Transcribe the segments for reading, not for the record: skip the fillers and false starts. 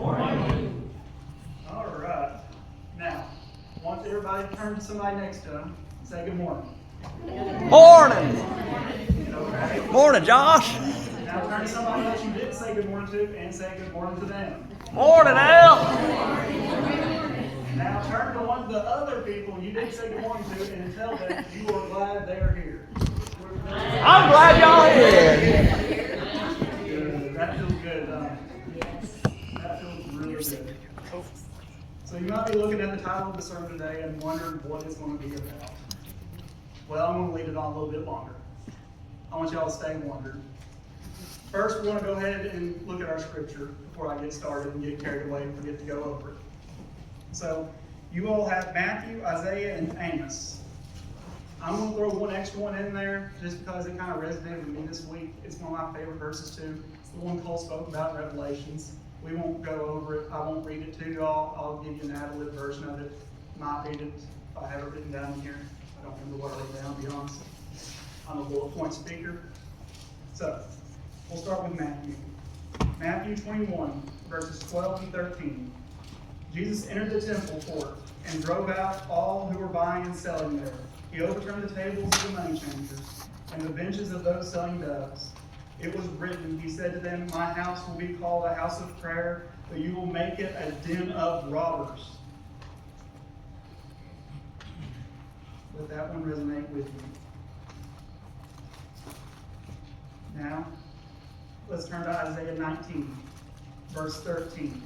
Morning. All right. Now, I want everybody to turn to somebody next to them and say good morning. Morning. Okay. Morning, Josh. Now turn to somebody else you didn't say good morning to and say good morning to them. Morning, Al. Now turn to one of the other people you didn't say good morning to and tell them you are glad they're here. I'm glad y'all here. Good. That feels good. That feels really good. So you might be looking at the title of the sermon today and wondering what it's going to be about. Well, I'm going to leave it on a little bit longer. I want y'all to stay wondering. First, we're going to go ahead and look at our scripture before I get started and get carried away and forget to go over it. So, you all have Matthew, Isaiah, and Amos. I'm going to throw one extra one in there just because it kind of resonated with me this week. It's one of my favorite verses too. It's the one Cole spoke about in Revelations. We won't go over it. I won't read it to y'all. I'll give you an ad-lib version of it. Might read it if I have it written down here. I don't remember what I wrote down, to be honest. I'm a bullet point speaker. So, we'll start with Matthew. Matthew 21, verses 12 and 13. Jesus entered the temple court and drove out all who were buying and selling there. He overturned the tables of the money changers and the benches of those selling doves. It was written, he said to them, my house will be called a house of prayer, but you will make it a den of robbers. Let that one resonate with you. Now, let's turn to Isaiah 19, verse 13.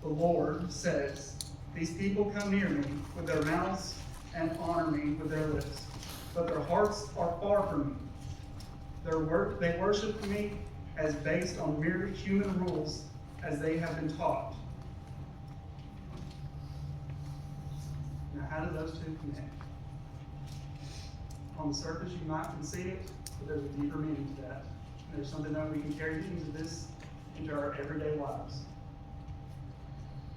The Lord says, these people come near me with their mouths and honor me with their lips, but their hearts are far from me. They worship me as based on mere human rules as they have been taught. Now, how do those two connect? On the surface, you might can see it, but there's a deeper meaning to that. And there's something that we can carry into this, into our everyday lives.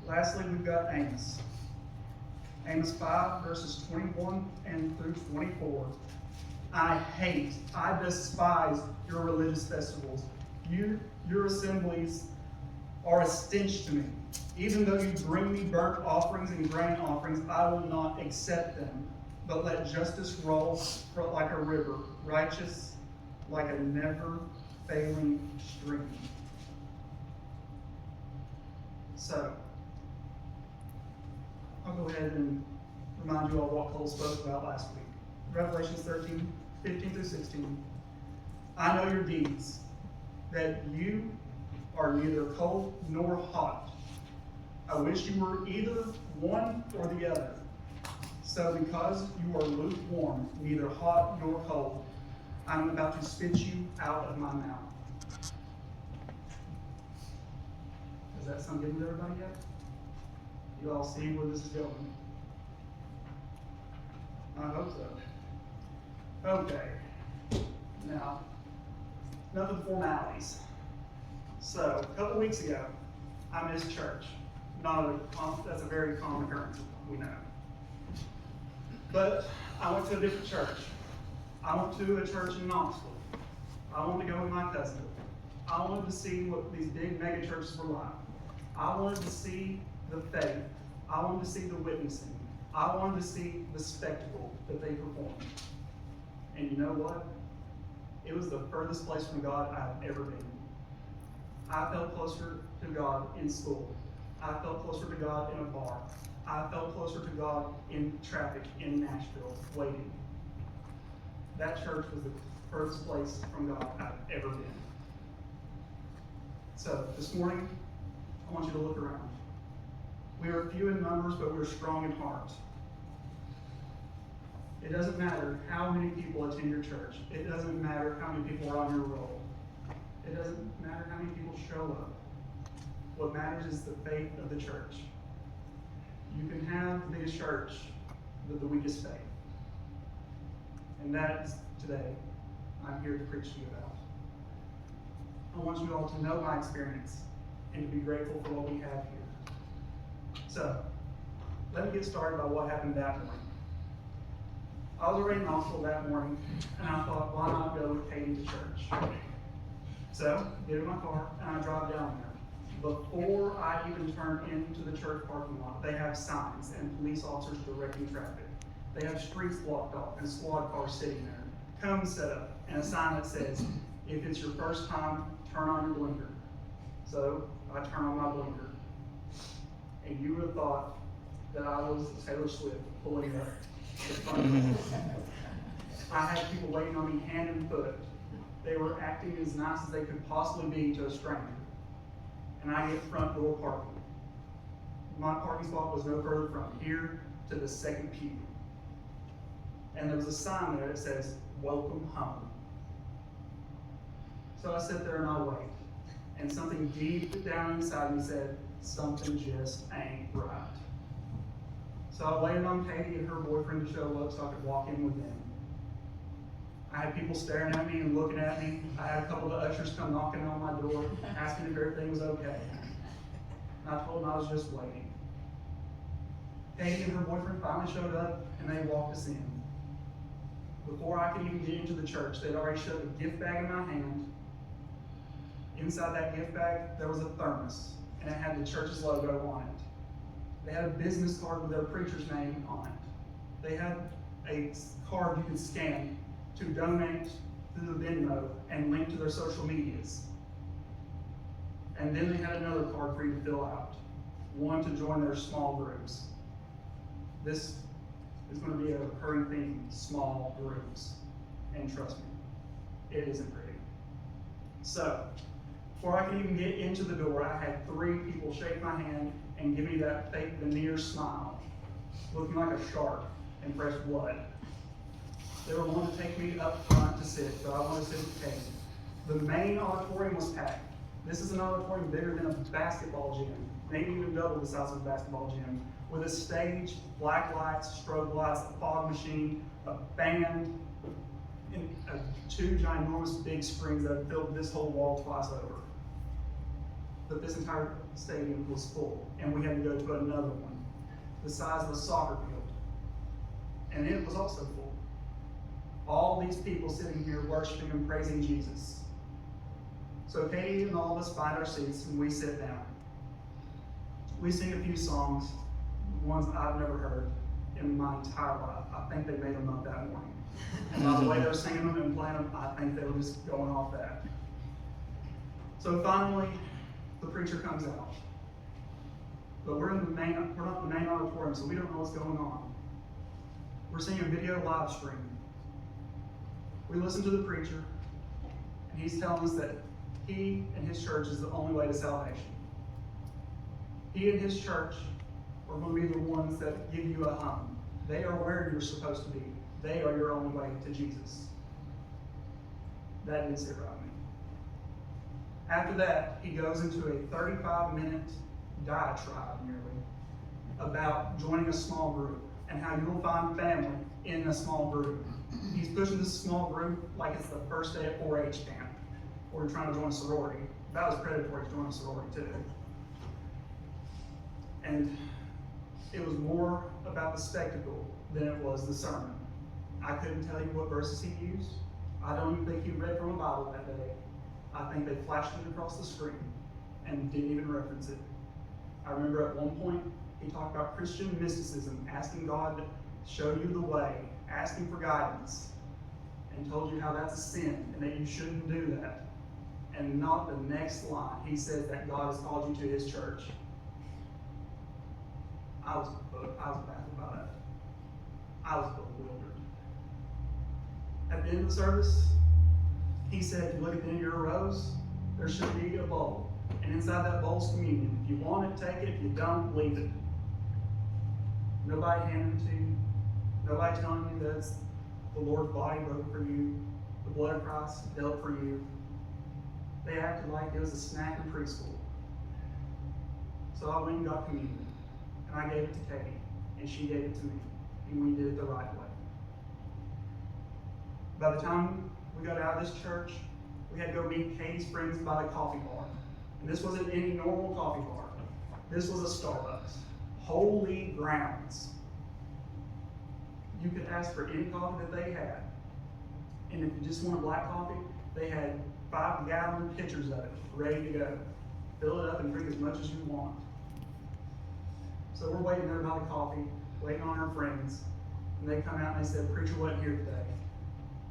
Lastly, we've got Amos. Amos 5, verses 21 and through 24. I despise your religious festivals. Your assemblies are a stench to me. Even though you bring me burnt offerings and grain offerings, I will not accept them. But let justice roll like a river, righteous like a never-failing stream. So, I'll go ahead and remind you all what Cole spoke about last week. Revelations 13, 15 through 16. I know your deeds, that you are neither cold nor hot. I wish you were either one or the other. So because you are lukewarm, neither hot nor cold, I'm about to spit you out of my mouth. Does that sound good to everybody yet? You all see where this is going? I hope so. Okay. Now, enough of the formalities. So, a couple weeks ago, I missed church. That's a very common occurrence, we know. But I went to a different church. I went to a church in Knoxville. I wanted to go with my cousin. I wanted to see what these big mega churches were like. I wanted to see the faith. I wanted to see the witnessing. I wanted to see the spectacle that they performed. And you know what? It was the furthest place from God I've ever been. I felt closer to God in school. I felt closer to God in a bar. I felt closer to God in traffic in Nashville, waiting. That church was the furthest place from God I've ever been. So, this morning, I want you to look around. We are few in numbers, but we're strong in heart. It doesn't matter how many people attend your church. It doesn't matter how many people are on your roll. It doesn't matter how many people show up. What matters is the faith of the church. You can have the biggest church with the weakest faith. And that is today I'm here to preach to you about. I want you all to know my experience and to be grateful for what we have here. So, let me get started by what happened that morning. I was already in Knoxville that morning, and I thought, why not go with Katie to church? So, get in my car and I drive down there. Before I even turn into the church parking lot, they have signs and police officers directing traffic. They have streets blocked off and squad cars sitting there, cones set up, and a sign that says, if it's your first time, turn on your blinker. So I turn on my blinker. And you would have thought that I was Taylor Swift pulling up the front door. I had people waiting on me hand and foot. They were acting as nice as they could possibly be to a stranger. And I get front door parking. My parking spot was no further from here to the second pew. And there was a sign there that says, welcome home. So I sit there and I wait. And something deep down inside me said, something just ain't right. So I waited on Katie and her boyfriend to show up so I could walk in with them. I had people staring at me and looking at me. I had a couple of ushers come knocking on my door, asking if everything was okay. And I told them I was just waiting. Katie and her boyfriend finally showed up and they walked us in. Before I could even get into the church, they'd already shoved a gift bag in my hand. Inside that gift bag, there was a thermos, and it had the church's logo on it. They had a business card with their preacher's name on it. They had a card you could scan to donate through the Venmo and link to their social medias. And then they had another card for you to fill out, one to join their small groups. This is going to be a recurring theme, small groups. And trust me, it isn't pretty. So, before I could even get into the door, I had 3 people shake my hand and give me that fake veneer smile, looking like a shark in fresh blood. They were wanting to take me up front to sit, but I wanted to sit with Katie. The main auditorium was packed. This is an auditorium bigger than a basketball gym, maybe even double the size of a basketball gym, with a stage, black lights, strobe lights, a fog machine, a band, and 2 ginormous big screens that filled this whole wall twice over. But this entire stadium was full, and we had to go to another one, the size of a soccer field. And it was also full. All these people sitting here worshiping and praising Jesus. So Katie and all of us find our seats and we sit down. We sing a few songs, ones I've never heard in my entire life. I think they made them up that morning. And by the way they were singing them and playing them, I think they were just going off that. So finally, the preacher comes out. But we're not the main auditorium, so we don't know what's going on. We're seeing a video live stream. We listen to the preacher, and he's telling us that he and his church is the only way to salvation. He and his church are going to be the ones that give you a home. They are where you're supposed to be. They are your only way to Jesus. That didn't sit right with me. After that, he goes into a 35-minute diatribe nearly about joining a small group and how you'll find family in a small group. He's pushing this small group like it's the first day at 4-H camp, or you're trying to join a sorority. That was predatory to join a sorority too. And it was more about the spectacle than it was the sermon. I couldn't tell you what verses he used. I don't even think he read from a Bible that day. I think they flashed it across the screen and didn't even reference it. I remember at one point he talked about Christian mysticism, asking God to show you the way, asking for guidance, and told you how that's a sin and that you shouldn't do that. And not the next line, he says that God has called you to his church. I was baffled by that. I was bewildered. At the end of the service, he said, if you look at the end of your rows, there should be a bowl. And inside that bowl is communion. If you want it, take it. If you don't, leave it. Nobody handing it to you. Nobody telling you that it's the Lord's body broken for you, the blood of Christ dealt for you. They acted like it was a snack in preschool. So I went and got communion. And I gave it to Katie. And she gave it to me. And we did it the right way. By the time we got out of this church, we had to go meet Katie's friends by the coffee bar. And this wasn't any normal coffee bar. This was a Starbucks. Holy grounds. You could ask for any coffee that they had. And if you just want a black coffee, they had 5-gallon pitchers of it, ready to go. Fill it up and drink as much as you want. So we're waiting there by the coffee, waiting on our friends, and they come out and they said, "Preacher wasn't here today."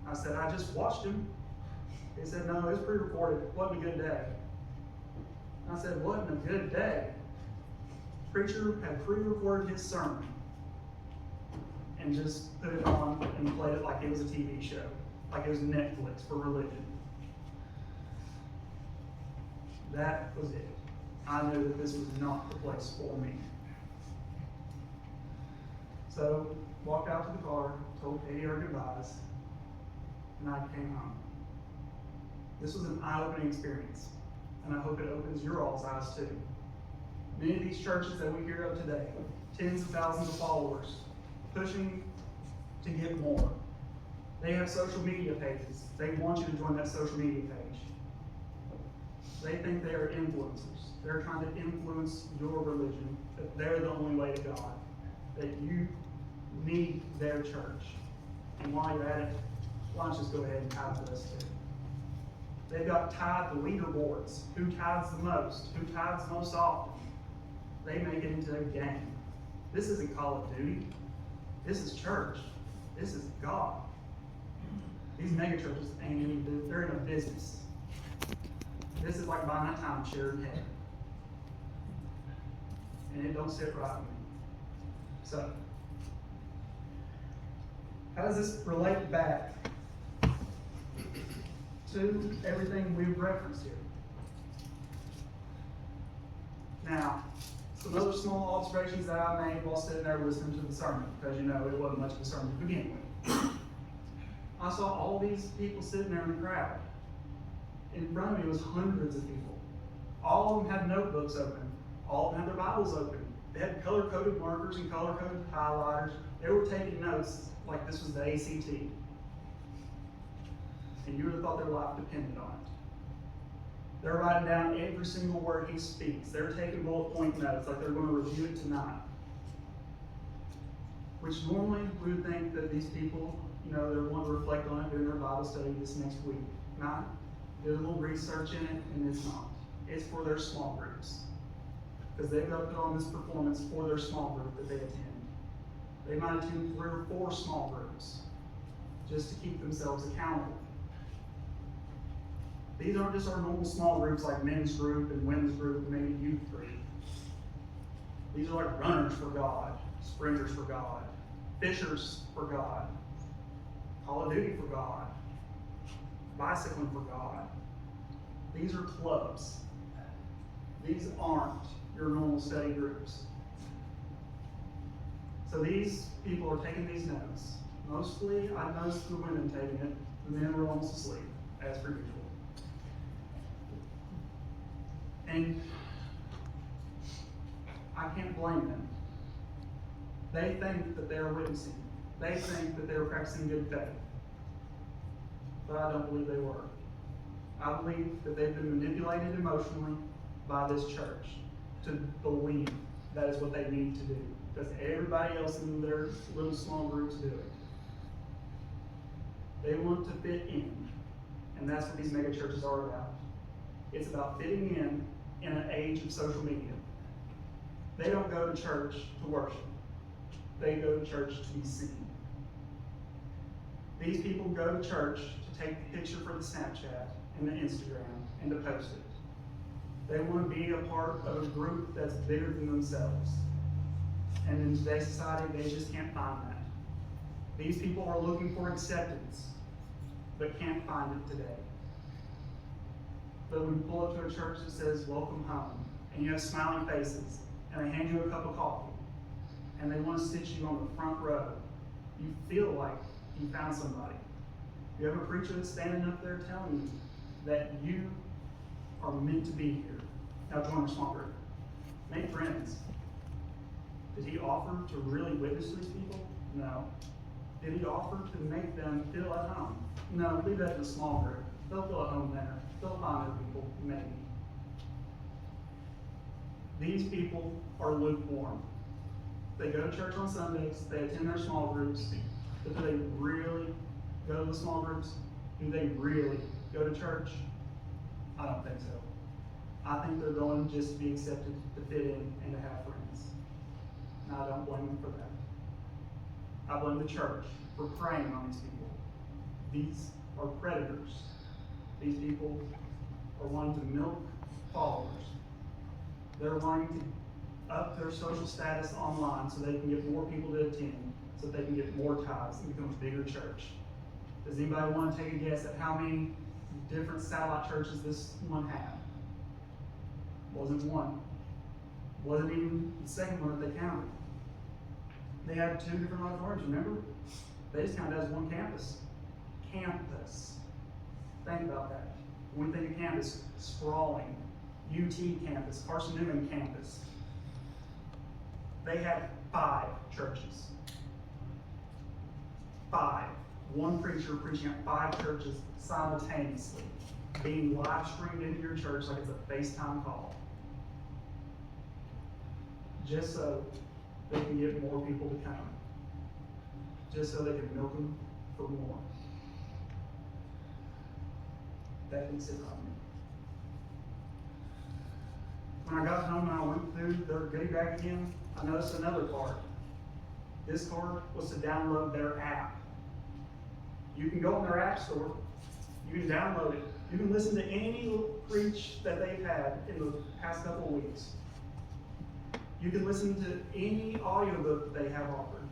I said, "I just watched him." They said, "No, it's pre-recorded. Wasn't a good day." I said, "Wasn't a good day?" Preacher had pre-recorded his sermon and just put it on and played it like it was a TV show, like it was Netflix for religion. That was it. I knew that this was not the place for me. So, walked out to the car, told Katie our goodbyes, and I came home. This was an eye-opening experience, and I hope it opens your all's eyes too. Many of these churches that we hear of today, tens of thousands of followers, pushing to get more. They have social media pages. They want you to join that social media page. They think they are influencers. They're trying to influence your religion, that they're the only way to God, that you need their church. And while you're at it, why don't you just go ahead and tithe with us too? They've got tithe leaderboards. Who tithes the most? Who tithes most often? They make it into a game. This isn't Call of Duty. This is church. This is God. These mega churches they're in a business. This is like buying a timeshare in heaven. And it don't sit right with me. So, how does this relate back to everything we've referenced here? Now, some other small observations that I made while sitting there listening to the sermon, because you know it wasn't much of a sermon to begin with. I saw all these people sitting there in the crowd. In front of me was hundreds of people. All of them had notebooks open. All of them had their Bibles open. They had color-coded markers and color-coded highlighters. They were taking notes like this was the ACT. And you would have thought their life depended on it. They're writing down every single word he speaks. They're taking bullet point notes like they're going to review it tonight. Which normally we would think that these people, they're going to reflect on it during their Bible study this next week. Not do a little research in it, and it's not. It's for their small groups. Because they've got to put on this performance for their small group that they attend. They might attend 3 or 4 small groups just to keep themselves accountable. These aren't just our normal small groups like men's group and women's group and maybe youth group. These are like runners for God, sprinters for God, fishers for God, Call of Duty for God, bicycling for God. These are clubs. These aren't your normal study groups. So these people are taking these notes. Mostly, I noticed the women taking it. The men were almost asleep, as per usual. And I can't blame them. They think that they are witnessing. They think that they were practicing good faith. But I don't believe they were. I believe that they've been manipulated emotionally by this church to believe that is what they need to do. Because everybody else in their little small groups do it. They want to fit in. And that's what these mega churches are about. It's about fitting in an age of social media. They don't go to church to worship. They go to church to be seen. These people go to church to take the picture for the Snapchat and the Instagram and to post it. They want to be a part of a group that's bigger than themselves. And in today's society, they just can't find that. These people are looking for acceptance, but can't find it today. But when you pull up to a church that says, "Welcome home," and you have smiling faces, and they hand you a cup of coffee, and they want to sit you on the front row, you feel like you found somebody. You have a preacher that's standing up there telling you that you are meant to be here. Now join a small group. Make friends. Did he offer to really witness to these people? No. Did he offer to make them feel at home? No, leave that to the small group. They'll feel at home there. They'll find other people, maybe. These people are lukewarm. They go to church on Sundays, they attend their small groups, but do they really go to the small groups? Do they really go to church? I don't think so. I think they're going just to be accepted, to fit in, and to have friends. And I don't blame them for that. I blame the church for preying on these people. These are predators. These people are wanting to milk followers. They're wanting to up their social status online so they can get more people to attend, so they can get more tithes and become a bigger church. Does anybody want to take a guess at how many different satellite churches this one had? Wasn't one. Wasn't even the second one that they counted. They had 2 different auditoriums, remember? They just counted as one campus. Campus. Think about that. When we think of campus, sprawling. UT campus, Carson Newman campus. They had 5 churches. 5. One preacher preaching at 5 churches simultaneously, being live streamed into your church like it's a FaceTime call. Just so they can get more people to come. Just so they can milk them for more. That didn't sit right with me. When I got home and I went through their goodie bag again, I noticed another card. This card was to download their app. You can go on their app store, you can download it, you can listen to any preach that they've had in the past couple of weeks. You can listen to any audiobook they have offered.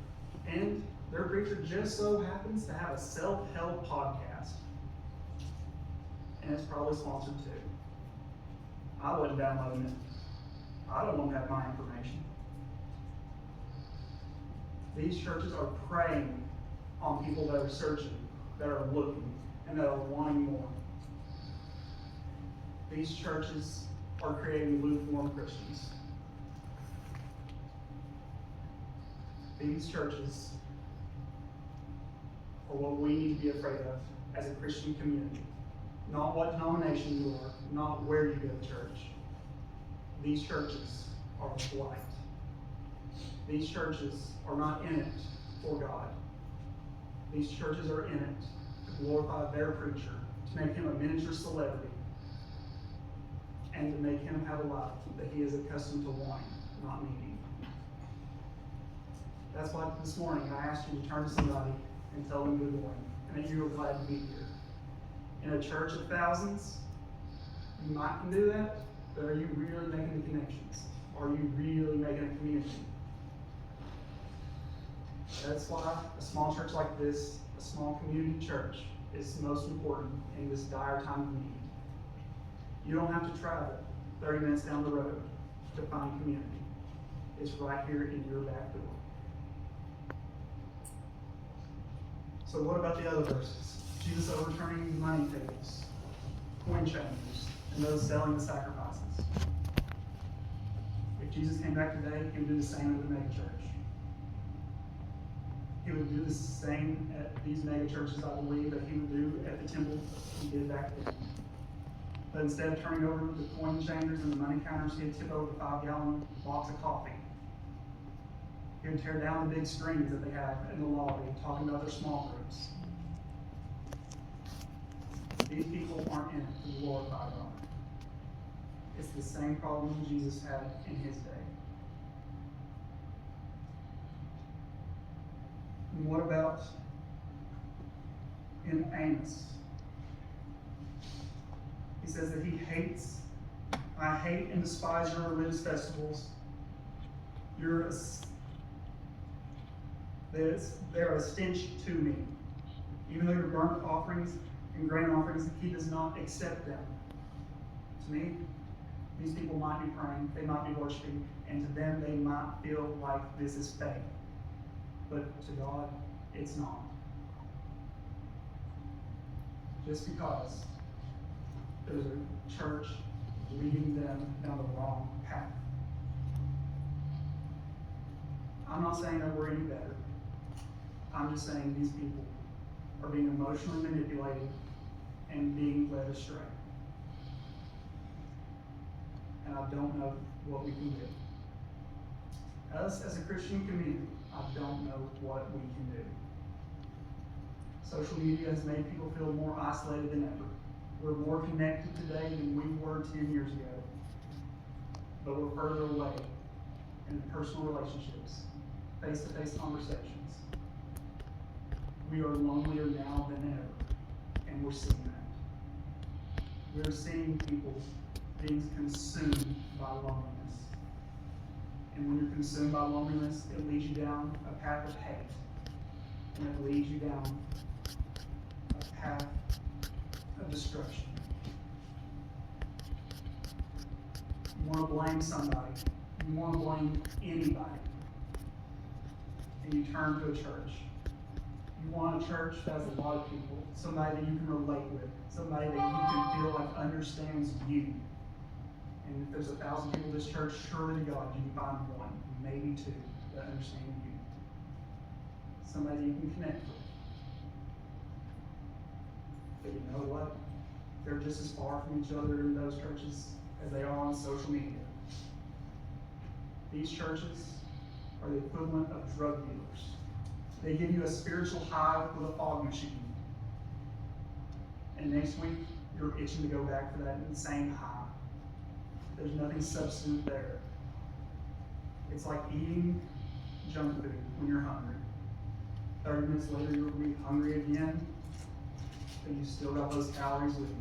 And their preacher just so happens to have a self-help podcast. And it's probably sponsored too. I wouldn't download it. I don't want to have my information. These churches are preying on people that are searching, that are looking, and that are wanting more. These churches are creating lukewarm Christians. These churches are what we need to be afraid of as a Christian community. Not what denomination you are, not where you go to church. These churches are a blight. These churches are not in it for God. These churches are in it to glorify their preacher, to make him a miniature celebrity, and to make him have a life that he is accustomed to wanting, not needing. That's why this morning I asked you to turn to somebody and tell them good morning, and that you are glad to be here. In a church of thousands, you might can do that, but are you really making the connections? Are you really making a community? That's why a small church like this, a small community church, is most important in this dire time of need. You don't have to travel 30 minutes down the road to find community. It's right here in your back door. So what about the other verses? Jesus overturning money tables, coin changers, and those selling the sacrifices. If Jesus came back today, he would do the same at the megachurch. He would do the same at these megachurches, I believe, that he would do at the temple he did back then. But instead of turning over the coin changers and the money counters, he'd tip over the 5-gallon box of coffee. He would tear down the big screens that they have in the lobby, talking about their small groups. These people aren't in it to glorify God. It's the same problem Jesus had in his day. And what about in Amos? He says that he hates, I hate and despise your religious festivals. They're a stench to me. Even though your burnt offerings and grain offerings, he does not accept them. To me, these people might be praying, they might be worshiping, and to them they might feel like this is faith. But to God, it's not. Just because there's a church leading them down the wrong path. I'm not saying that we're any better. I'm just saying these people are being emotionally manipulated and being led astray. And I don't know what we can do. Us as a Christian community, I don't know what we can do. Social media has made people feel more isolated than ever. We're more connected today than we were 10 years ago. But we're further away in personal relationships, face-to-face conversations. We are lonelier now than ever, and we're seeing that. We're seeing people being consumed by loneliness. And when you're consumed by loneliness, it leads you down a path of hate. And it leads you down a path of destruction. You want to blame somebody. You want to blame anybody. And you turn to a church. You want a church that has a lot of people, somebody that you can relate with, somebody that you can feel like understands you. And if there's 1,000 people in this church, surely to God, you can find one, maybe two, that understand you. Somebody you can connect with. But you know what? They're just as far from each other in those churches as they are on social media. These churches are the equivalent of drug dealers. They give you a spiritual high with a fog machine. And next week, you're itching to go back for that insane high. There's nothing substitute there. It's like eating junk food when you're hungry. 30 minutes later, you'll be hungry again, but you still got those calories with you.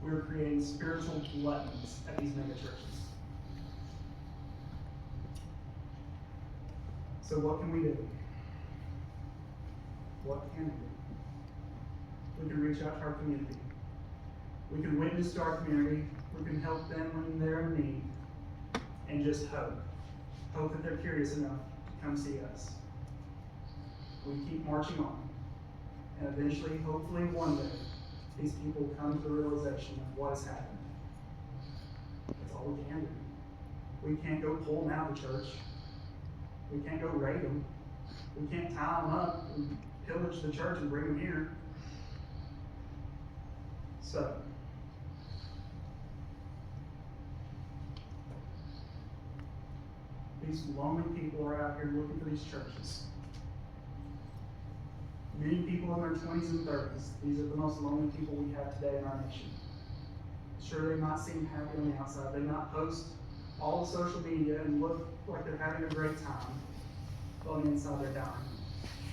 We're creating spiritual gluttons at these mega churches. So what can we do? What can we do? We can reach out to our community. We can witness to our community. We can help them when they're in need. And just hope. Hope that they're curious enough to come see us. We keep marching on. And eventually, hopefully one day, these people come to the realization of what has happened. That's all we can do. We can't go pull them out of the church. We can't go raid them. We can't tie them up and pillage the church and bring them here. So, these lonely people are out here looking for these churches. Many people in their 20s and 30s, these are the most lonely people we have today in our nation. Sure, they might seem happy on the outside. They might post all the social media and look like they're having a great time. But on the inside, they're dying.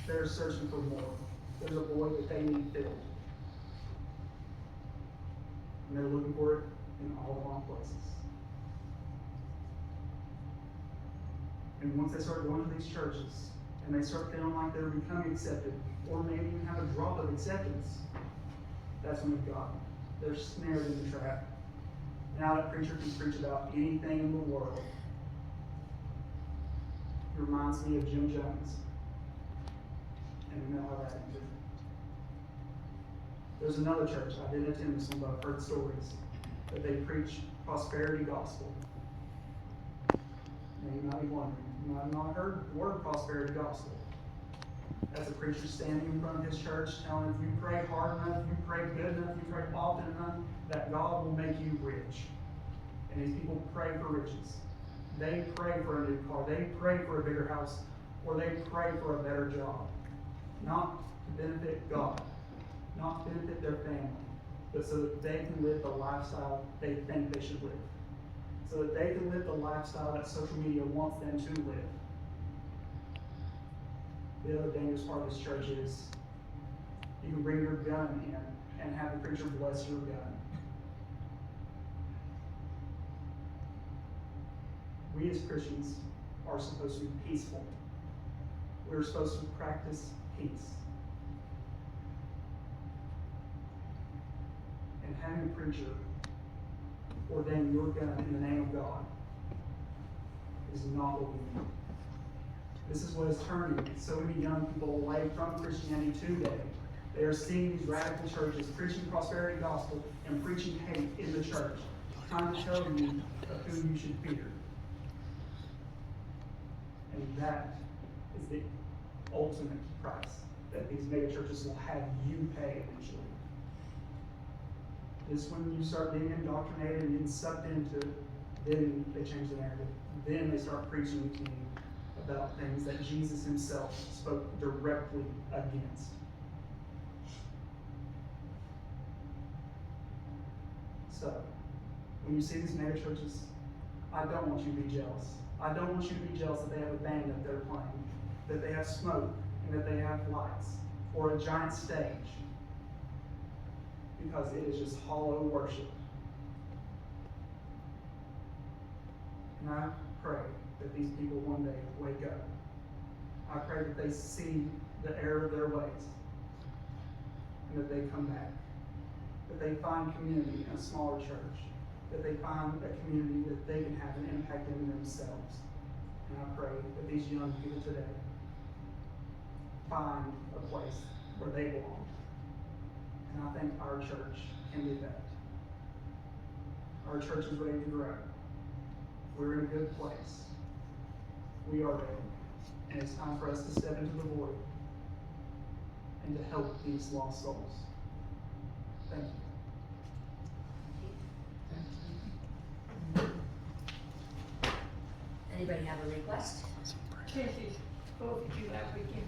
They're searching for more. There's a void that they need filled. And they're looking for it in all the wrong places. And once they start going to these churches, and they start feeling like they're becoming accepted, or maybe even have a drop of acceptance, that's when they've got them. They're snared in the trap. Now that preacher can preach about anything in the world. It reminds me of Jim Jones. And we know how that ended. There's another church, I didn't attend this one, but I've heard stories, that they preach prosperity gospel. Now you might be wondering, you might have not heard the word prosperity gospel. That's a preacher standing in front of his church telling if you pray hard enough, you pray good enough, you pray often enough, that God will make you rich. And these people pray for riches. They pray for a new car. They pray for a bigger house. Or they pray for a better job. Not to benefit God. Not to benefit their family. But so that they can live the lifestyle they think they should live. So that they can live the lifestyle that social media wants them to live. The other dangerous part of this church is you can bring your gun in and have the preacher bless your gun. We as Christians are supposed to be peaceful. We're supposed to practice peace. And having a preacher ordain your gun in the name of God is not what we need. This is what is turning so many young people away from Christianity today. They are seeing these radical churches preaching prosperity gospel and preaching hate in the church, trying to tell you of who you should fear. And that is the ultimate price that these mega churches will have you pay eventually. Is when you start being indoctrinated and getting sucked into it, then they change the narrative. Then they start preaching to you about things that Jesus himself spoke directly against. So, when you see these mega churches, I don't want you to be jealous. I don't want you to be jealous that they have a band that they're playing, that they have smoke, and that they have lights, or a giant stage, because it is just hollow worship. And I pray that these people one day wake up. I pray that they see the error of their ways, and that they come back, that they find community in a smaller church, that they find a community that they can have an impact in themselves. And I pray that these young people today find a place where they belong. And I think our church can do that. Our church is ready to grow. We're in a good place. We are ready. And it's time for us to step into the void and to help these lost souls. Thank you. Anybody have a request? This is both of you have, we can